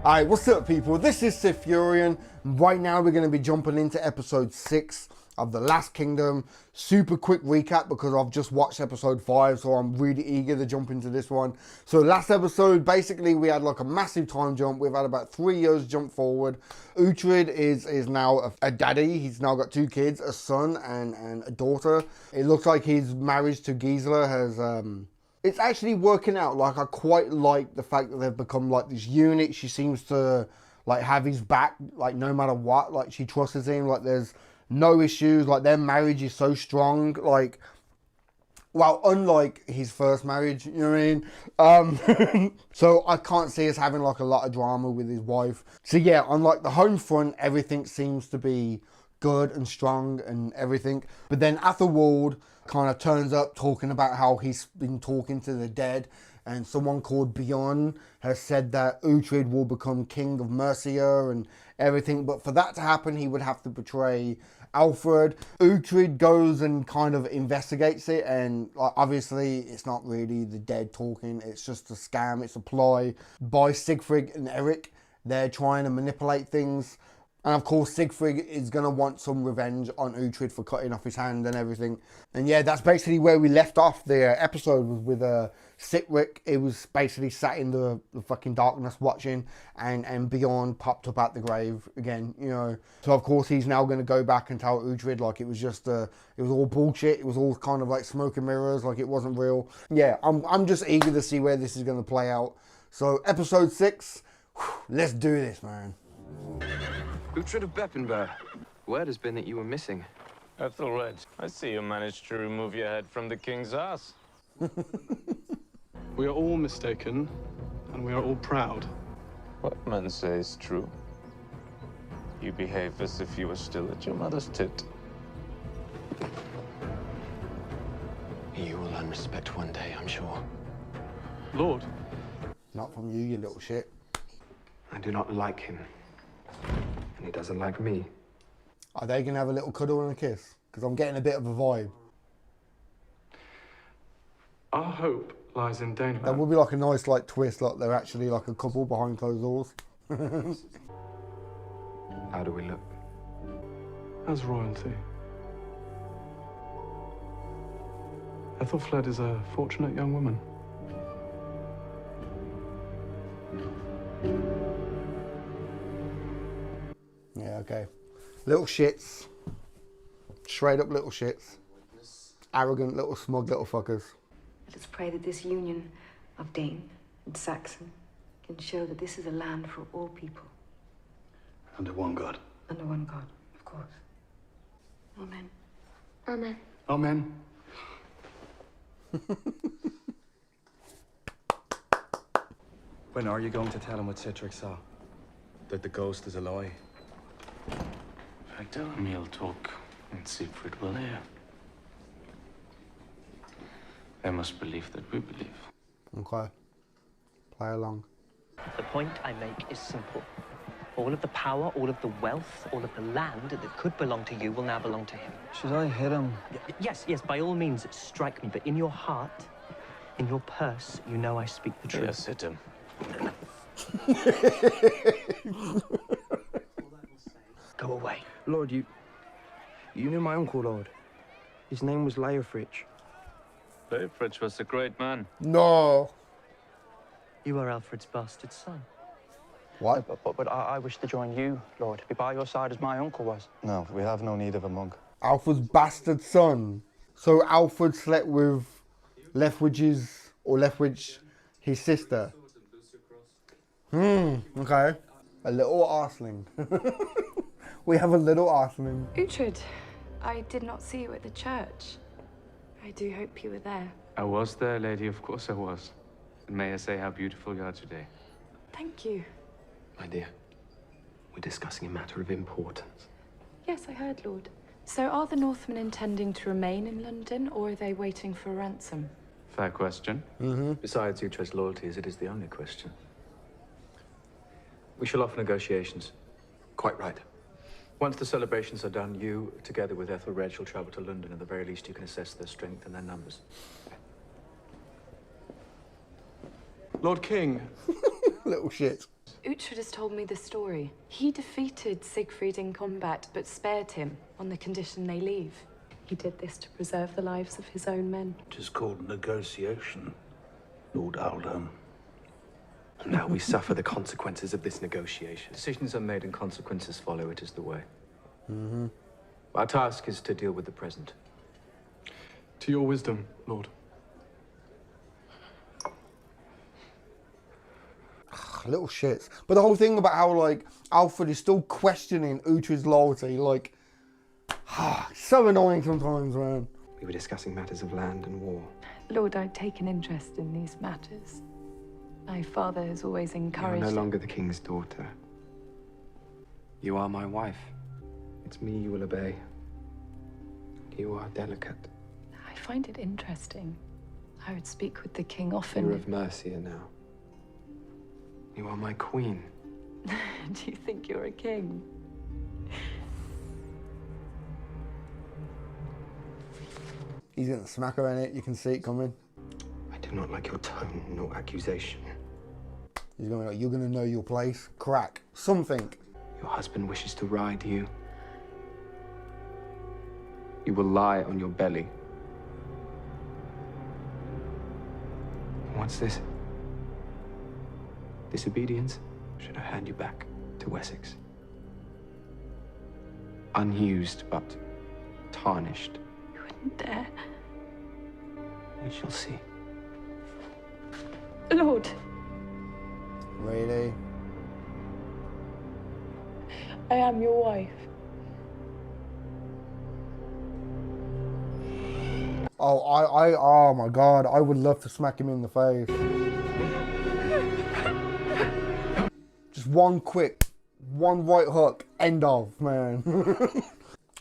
Alright, what's up people? This is SiTHFuRioN. Right now we're going to be jumping into episode 6 of The Last Kingdom. Super quick recap because I've just watched episode 5, so I'm really eager to jump into this one. So last episode, basically we had like a massive time jump. We've had about 3 years jump forward. Uhtred is now a daddy. He's now got 2 kids, a son and a daughter. It looks like his marriage to Gisela has... It's actually working out. Like, I quite like the fact that they've become like this unit. She seems to like have his back, like no matter what. Like, she trusts him. Like, there's no issues. Like, their marriage is so strong. Like, well, unlike his first marriage, you know what I mean? So I can't see us having like a lot of drama with his wife. So yeah, on like the home front, everything seems to be good and strong and everything. But then Athelwald kind of turns up talking about how he's been talking to the dead, and someone called Bjorn has said that Uhtred will become king of Mercia and everything. But for that to happen, he would have to betray Alfred. Uhtred goes and kind of investigates it, and like, obviously it's not really the dead talking, it's just a scam, it's a ploy by Sigfrid and Eric. They're trying to manipulate things. And of course, Sigfrid is going to want some revenge on Uhtred for cutting off his hand and everything. And yeah, that's basically where we left off. The episode was with Sitrick. It was basically sat in the fucking darkness watching, and Bjorn popped up at the grave again, you know. So of course, he's now going to go back and tell Uhtred like it was just, it was all bullshit. It was all kind of like smoke and mirrors, like it wasn't real. Yeah, I'm just eager to see where this is going to play out. So episode 6, let's do this, man. Uhtred of Beppenberg. Word has been that you were missing. Ethelred, I see you managed to remove your head from the king's ass. We are all mistaken, and we are all proud. What men say is true. You behave as if you were still at your mother's tit. You will learn respect one day, I'm sure. Lord. Not from you, you little shit. I do not like him. And he doesn't like me. Are they going to have a little cuddle and a kiss? Because I'm getting a bit of a vibe. Our hope lies in Daneland. That would be like a nice like twist, like they're actually like a couple behind closed doors. How do we look? As royalty. Ethelfled is a fortunate young woman. Yeah, okay. Little shits. Straight up little shits. Arrogant little smug little fuckers. Let's pray that this union of Dane and Saxon can show that this is a land for all people. Under one God. Under one God, of course. Amen. Amen. Amen. When are you going to tell him what Sitrick saw? That the ghost is a lie? If I tell him, he'll talk, and Siegfried will hear. They must believe that we believe. Okay. Play along. The point I make is simple. All of the power, all of the wealth, all of the land that could belong to you will now belong to him. Should I hit him? Yes, by all means, strike me. But in your heart, in your purse, you know I speak the truth. Yes, hit him. Go away. Lord, you knew my uncle, Lord. His name was Leofric. Leofric was a great man. No. You are Alfred's bastard son. What? But I wish to join you, Lord, be by your side as my uncle was. No, we have no need of a monk. Alfred's bastard son. So Alfred slept with Leofric, his sister. Okay. A little arsling. We have a little arsling. Uhtred, I did not see you at the church. I do hope you were there. I was there, lady, of course I was. And may I say how beautiful you are today? Thank you. My dear, we're discussing a matter of importance. Yes, I heard, Lord. So are the Northmen intending to remain in London, or are they waiting for a ransom? Fair question. Besides Uhtred's loyalties, it is the only question. We shall offer negotiations. Quite right. Once the celebrations are done, you, together with Ethelred, shall travel to London. At the very least, you can assess their strength and their numbers. Lord King. Little shit. Uhtred has told me the story. He defeated Siegfried in combat, but spared him on the condition they leave. He did this to preserve the lives of his own men. It is called negotiation, Lord Aldham. And now we suffer the consequences of this negotiation. Decisions are made and consequences follow. It is the way. Our task is to deal with the present. To your wisdom, Lord. Little shits. But the whole thing about how, like, Alfred is still questioning Uhtred's loyalty, like, so annoying sometimes, man. We were discussing matters of land and war. Lord, I'd take an interest in these matters. My father has always You are encouraged... no longer the king's daughter. You are my wife. It's me you will obey. You are delicate. I find it interesting. I would speak with the king often. You're of Mercia now. You are my queen. Do you think you're a king? He's gonna smack her in it, you can see it coming. I do not like your tone nor accusation. He's gonna be like, you're gonna know your place. Crack. Something. Your husband wishes to ride you. You will lie on your belly. What's this? Disobedience? Should I hand you back to Wessex? Unused, but tarnished. You wouldn't dare. We shall see. Lord. Really? I am your wife. Oh my God, I would love to smack him in the face. Just one right hook, end of, man.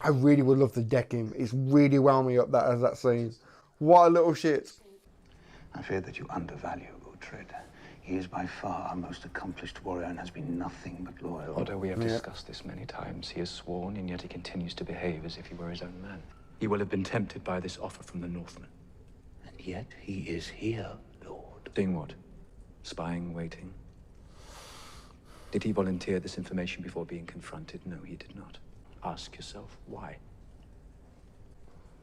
I really would love to deck him. It's really wound me up that scene. What a little shit. I fear that you undervalue Uhtred. He is by far our most accomplished warrior and has been nothing but loyal. Although we have discussed this many times, he has sworn, and yet he continues to behave as if he were his own man. He will have been tempted by this offer from the Northmen. And yet he is here, Lord. Doing what? Spying, waiting? Did he volunteer this information before being confronted? No, he did not. Ask yourself why.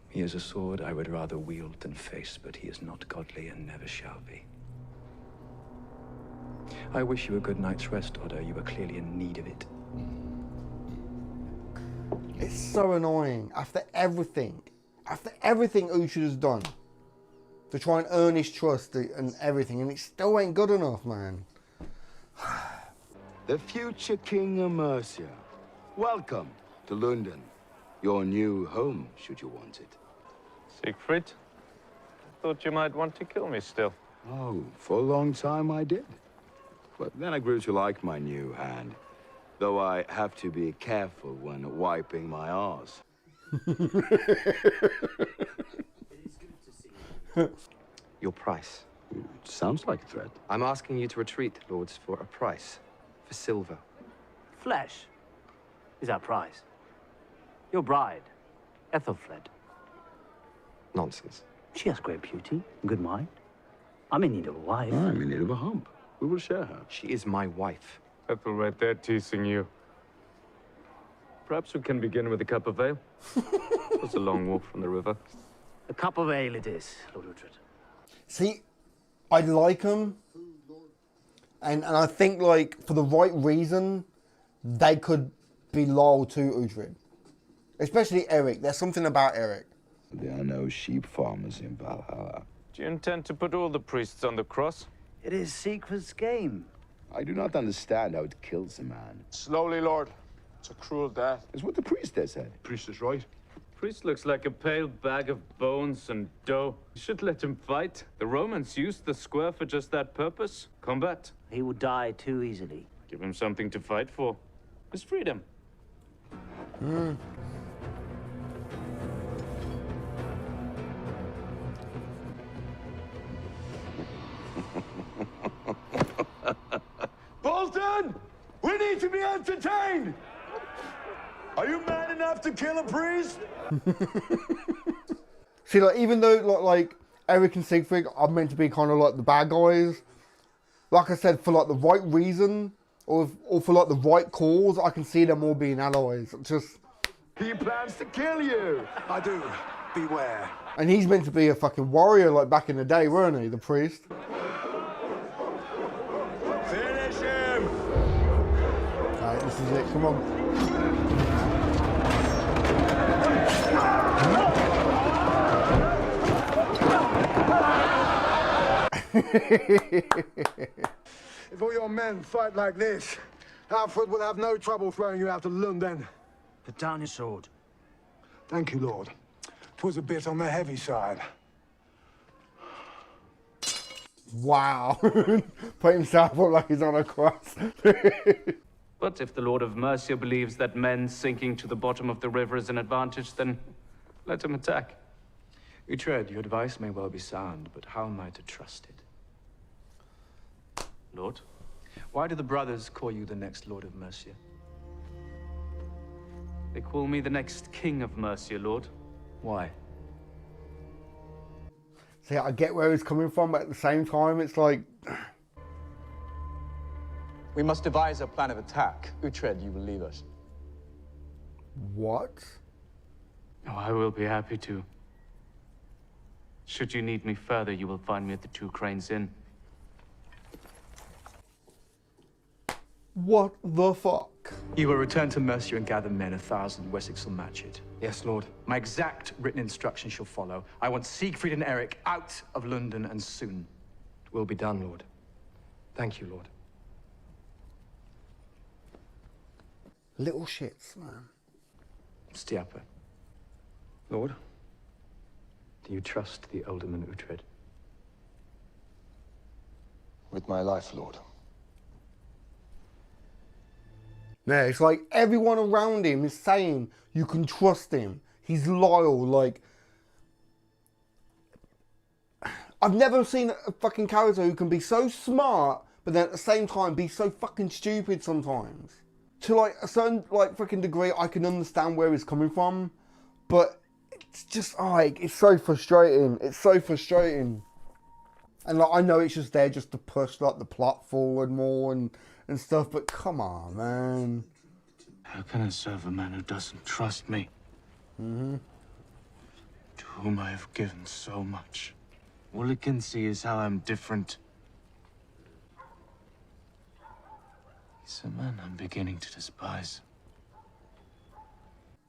He is a sword I would rather wield than face, but he is not godly and never shall be. I wish you a good night's rest, Odo. You are clearly in need of it. It's so annoying. After everything Uhtred has done to try and earn his trust and everything, and it still ain't good enough, man. The future king of Mercia. Welcome to London. Your new home, should you want it. Siegfried? Thought you might want to kill me still. Oh, for a long time I did. But then I grew to like my new hand. Though I have to be careful when wiping my arse. Your price. It sounds like a threat. I'm asking you to retreat, lords, for a price. For silver. Flesh is our prize. Your bride, Ethelfled. Nonsense. She has great beauty, good mind. I'm in need of a wife. I'm in need of a hump. We will share her. She is my wife. Ethelred, they're teasing you. Perhaps we can begin with a cup of ale. It was a long walk from the river. A cup of ale it is, Lord Uhtred. See, I like him. And I think, like, for the right reason, they could be loyal to Uhtred. Especially Eric. There's something about Eric. There are no sheep farmers in Valhalla. Do you intend to put all the priests on the cross? It is Siegfried's game. I do not understand how it kills a man. Slowly, Lord. It's a cruel death. It's what the priest there said. The priest is right. Priest looks like a pale bag of bones and dough. You should let him fight. The Romans used the square for just that purpose. Combat. He would die too easily. Give him something to fight for. His freedom. Bolton! We need to be entertained! Are you man enough to kill a priest? See, like, even though, like Eric and Siegfried are meant to be kind of like the bad guys, like I said, for, like, the right reason, or for like the right cause, I can see them all being allies. Just. He plans to kill you. I do. Beware. And he's meant to be a fucking warrior like back in the day, weren't he? The priest. Finish him. Alright, this is it. Come on. If all your men fight like this, Alfred will have no trouble throwing you out of London. Put down his sword. Thank you, Lord. 'Twas a bit on the heavy side. Wow. Put himself up like he's on a cross. But if the Lord of Mercia believes that men sinking to the bottom of the river is an advantage, then let him attack. Uhtred, your advice may well be sound, but how am I to trust it? Lord? Why do the brothers call you the next Lord of Mercia? They call me the next King of Mercia, Lord. Why? See, I get where he's coming from, but at the same time, it's like... We must devise a plan of attack. Uhtred, you will leave us. What? Oh, I will be happy to. Should you need me further, you will find me at the Two Cranes Inn. What the fuck? You will return to Mercia and gather men. 1,000. Wessex will match it. Yes, Lord. My exact written instructions shall follow. I want Siegfried and Eric out of London, and soon. It will be done, Lord. Thank you, Lord. Little shits, man. SiTHFuRiON. Lord, do you trust the alderman Uhtred? With my life, Lord. Yeah, it's like everyone around him is saying you can trust him. He's loyal. Like, I've never seen a fucking character who can be so smart, but then at the same time be so fucking stupid sometimes. To like a certain like fucking degree, I can understand where he's coming from, but it's just like it's so frustrating. It's so frustrating. And like I know it's just there just to push like the plot forward more and stuff, but come on, man. How can I serve a man who doesn't trust me? Mm-hmm. To whom I have given so much. All he can see is how I'm different. He's a man I'm beginning to despise.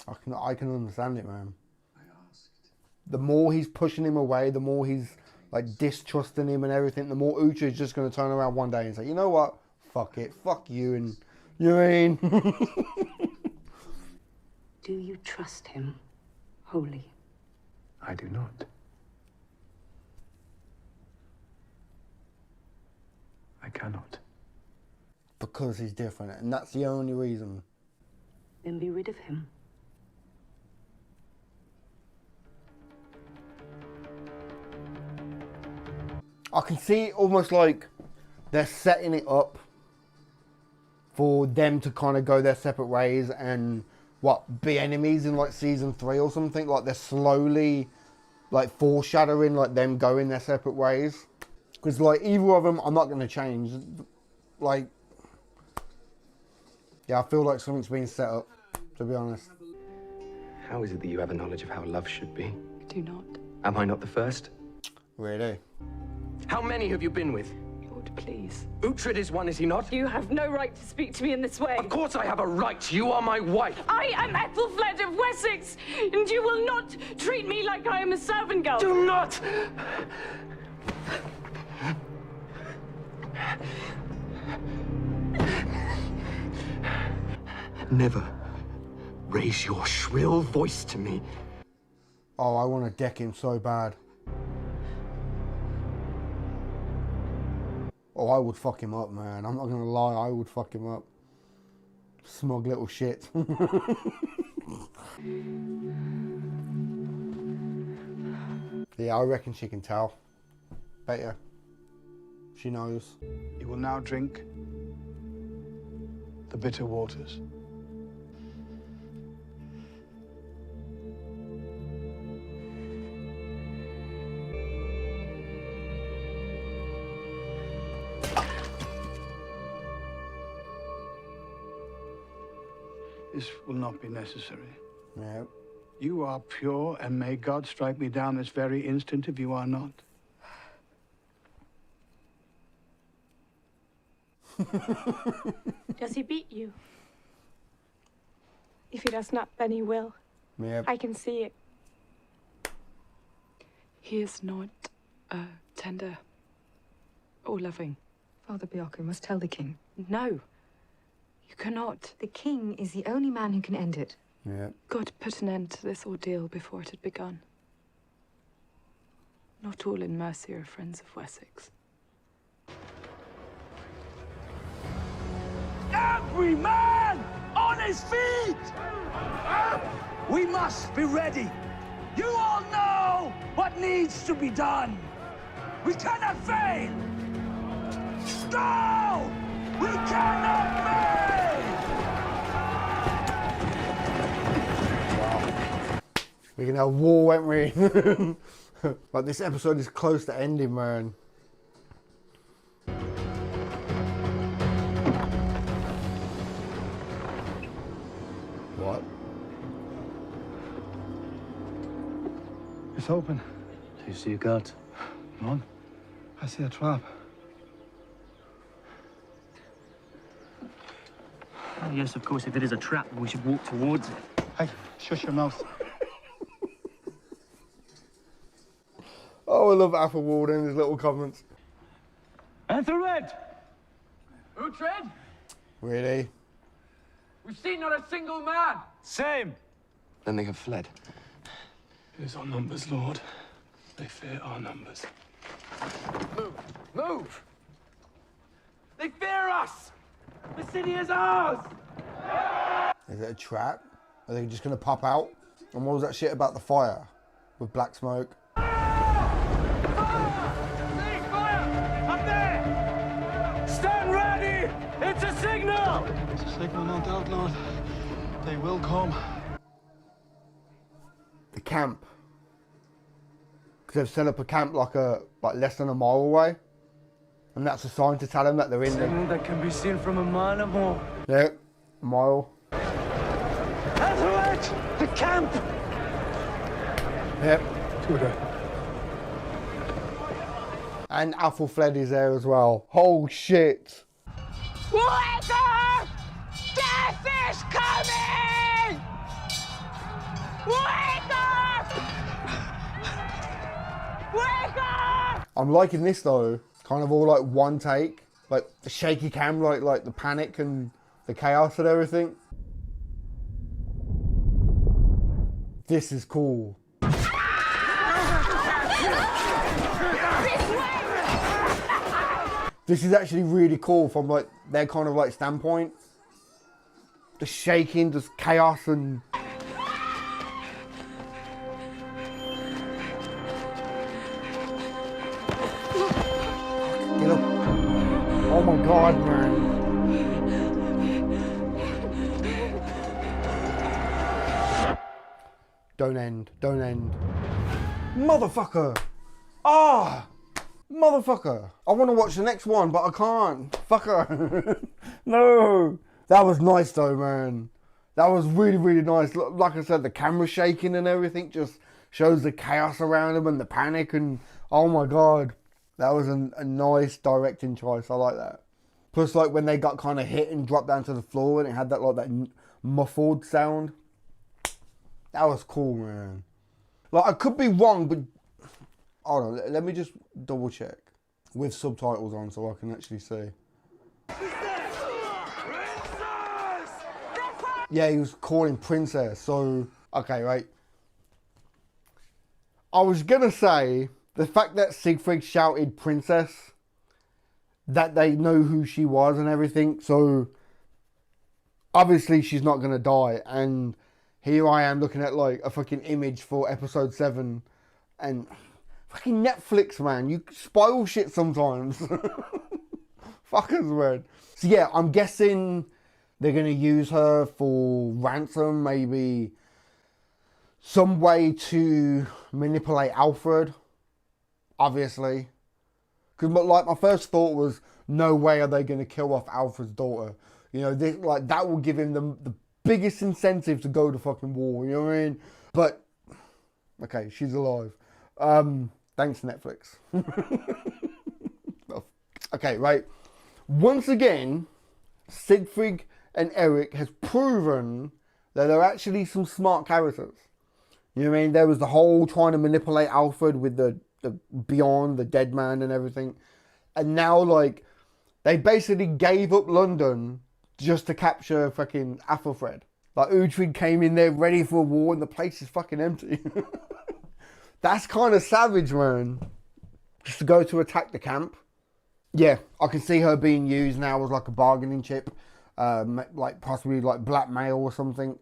I can understand it, man. The more he's pushing him away, the more he's like distrusting him and everything, the more Uhtred is just going to turn around one day and say, you know what? Fuck it. Fuck you. And you know what I mean? Do you trust him wholly? I do not. I cannot. Because he's different, and that's the only reason. Then be rid of him. I can see it almost like they're setting it up for them to kind of go their separate ways and be enemies in like season 3 or something. Like they're slowly like foreshadowing like them going their separate ways. Because like either of them, I'm not going to change. Like, yeah, I feel like something's being set up, to be honest. How is it that you have a knowledge of how love should be? I do not. Am I not the first? Really? How many have you been with? Lord, please. Uhtred is one, is he not? You have no right to speak to me in this way. Of course I have a right. You are my wife. I am Ethelfled of Wessex, and you will not treat me like I am a servant girl. Do not! Never raise your shrill voice to me. Oh, I want to deck him so bad. Oh, I would fuck him up, man. I'm not going to lie, I would fuck him up. Smug little shit. Yeah, I reckon she can tell. Bet you. She knows. You will now drink the bitter waters. This will not be necessary. Yeah. You are pure, and may God strike me down this very instant if you are not. Does he beat you? If he does not, then he will. Yeah. I can see it. He is not tender or loving. Father Byaku must tell the king. No, you cannot. The king is the only man who can end it. Yeah. God put an end to this ordeal before it had begun. Not all in mercy are friends of Wessex. Every man on his feet! We must be ready. You all know what needs to be done. We cannot fail. No! We cannot fail! We can have war, won't we? But this episode is close to ending, man. What? It's open. Do you see a guard? None. I see a trap. Oh, yes, of course, if it is a trap, then we should walk towards it. Hey, shush your mouth. Oh, I love Athelwald and his little comments. Ethelred! Uhtred? Really? We've seen not a single man. Same. Then they have fled. It is our numbers, Lord. They fear our numbers. Move! Move! They fear us! The city is ours! Is it a trap? Are they just going to pop out? And what was that shit about the fire? With black smoke? Stand ready! It's a signal! It's a signal, no doubt, Lord. They will come. The camp. Because they've set up a camp like less than a mile away. And that's a sign to tell them that they're in there. Signal that can be seen from a mile or more. Yeah, a mile. Ethelred! The camp! Yep. Tudor. And Athelflaed is there as well. Oh shit. Wake up! Death is coming! Wake up! Wake up! I'm liking this though. Kind of all like one take. Like the shaky cam, like the panic and the chaos and everything. This is cool. This is actually really cool from like their kind of like standpoint. The shaking, just chaos and... Get up. Oh my god, man. Don't end. Don't end. Motherfucker. Ah! Motherfucker. I want to watch the next one, but I can't. Fucker. No. That was nice though, man. That was really, really nice. Like I said, the camera shaking and everything just shows the chaos around them and the panic and... Oh my god. That was a nice directing choice. I like that. Plus, like, when they got kind of hit and dropped down to the floor and it had that, like, that muffled sound. That was cool, man. Like, I could be wrong, but... Hold on, let me just double check. With subtitles on so I can actually see. Yeah, he was calling princess, so... Okay, right. I was gonna say, the fact that Siegfried shouted princess, that they know who she was and everything, so... Obviously she's not gonna die, and here I am looking at, like, a fucking image for episode 7, and... Fucking Netflix, man. You spoil shit sometimes. Fuckers, man. So yeah, I'm guessing they're going to use her for ransom. Maybe some way to manipulate Alfred. Obviously. Because like, my first thought was, no way are they going to kill off Alfred's daughter. You know, this, like, that will give him the biggest incentive to go to fucking war, you know what I mean? But, okay, she's alive. Thanks, Netflix. Okay, right. Once again, SiTHFuRiON and Eric has proven that they're actually some smart characters. You know what I mean? There was the whole trying to manipulate Alfred with the Beyond, the dead man and everything. And now, like, they basically gave up London just to capture fucking Athelfred. Like, Uhtred came in there ready for a war and the place is fucking empty. That's kind of savage, man. Just to go to attack the camp. Yeah, I can see her being used now as like a bargaining chip. Like possibly like blackmail or something.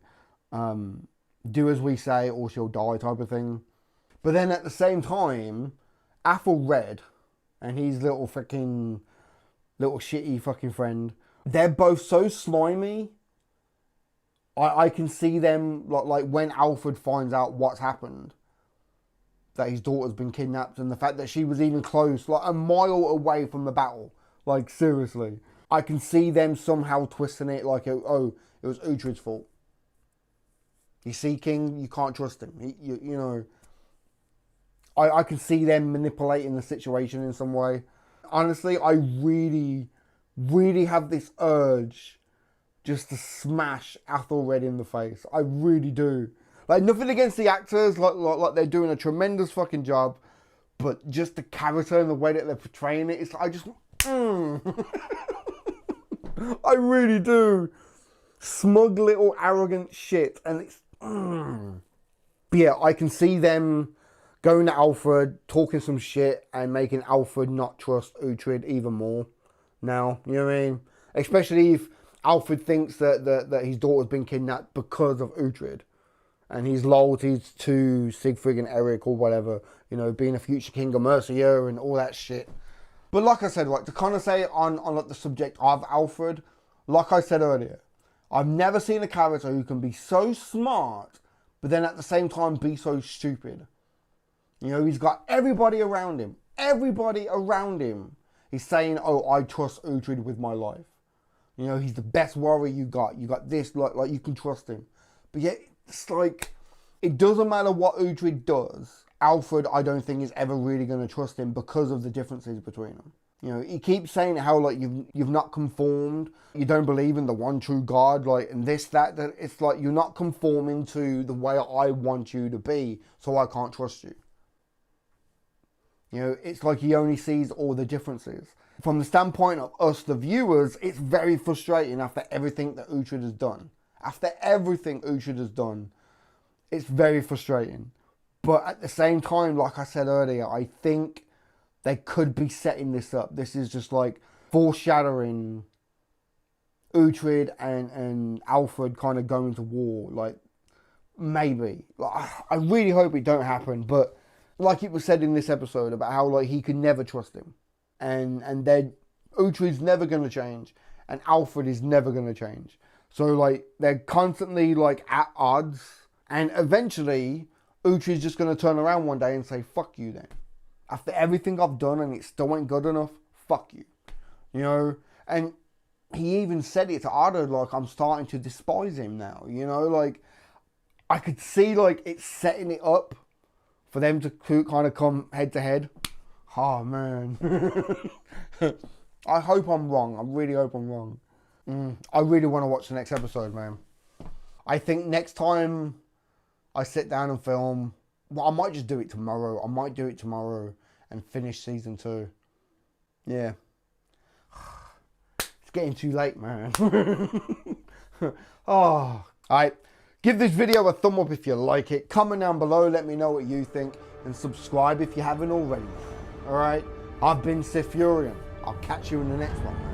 Do as we say or she'll die type of thing. But then at the same time, Athelred and his little shitty fucking friend, they're both so slimy. I can see them like when Alfred finds out what's happened, that his daughter's been kidnapped, and the fact that she was even close, like a mile away from the battle. Like, seriously. I can see them somehow twisting it like, oh, it was Uhtred's fault. You see, King, you can't trust him. You know, I can see them manipulating the situation in some way. Honestly, I really, really have this urge just to smash Athelred in the face. I really do. Like, nothing against the actors, like they're doing a tremendous fucking job, but just the character and the way that they're portraying it, it's, I just, I really do. Smug little arrogant shit, and it's, But yeah, I can see them going to Alfred, talking some shit, and making Alfred not trust Uhtred even more now, you know what I mean? Especially if Alfred thinks that his daughter's been kidnapped because of Uhtred. And his loyalties to SiTHFuRiON and Eric or whatever, you know, being a future king of Mercia and all that shit. But like I said, like to kind of say on like the subject of Alfred, like I said earlier, I've never seen a character who can be so smart, but then at the same time be so stupid. You know, he's got everybody around him. Everybody around him. He's saying, oh, I trust Uhtred with my life. You know, he's the best warrior you got. You got this, like you can trust him. But yet, it's like, it doesn't matter what Uhtred does. Alfred, I don't think, is ever really going to trust him because of the differences between them. You know, he keeps saying how, like, you've not conformed. You don't believe in the one true God, like, and this, that. It's like, you're not conforming to the way I want you to be, so I can't trust you. You know, it's like he only sees all the differences. From the standpoint of us, the viewers, it's very frustrating after everything that Uhtred has done. After everything Uhtred has done, it's very frustrating. But at the same time, like I said earlier, I think they could be setting this up. This is just like foreshadowing Uhtred and Alfred kind of going to war. Like, maybe. Like, I really hope it don't happen. But like it was said in this episode about how like he could never trust him. And then Uhtred's never going to change. And Alfred is never going to change. So, like, they're constantly, like, at odds. And eventually, Uhtred's just going to turn around one day and say, fuck you then. After everything I've done and it still ain't good enough, fuck you. You know? And he even said it to Ada, like, I'm starting to despise him now. You know? Like, I could see, like, it's setting it up for them to kind of come head to head. Oh, man. I hope I'm wrong. I really hope I'm wrong. I really want to watch the next episode, man. I think next time I sit down and film, well, I might just do it tomorrow. I might do it tomorrow and finish season 2. Yeah. It's getting too late, man. Oh. Alright. Give this video a thumb up if you like it. Comment down below. Let me know what you think. And subscribe if you haven't already. Alright. I've been SiTHFuRiON. I'll catch you in the next one.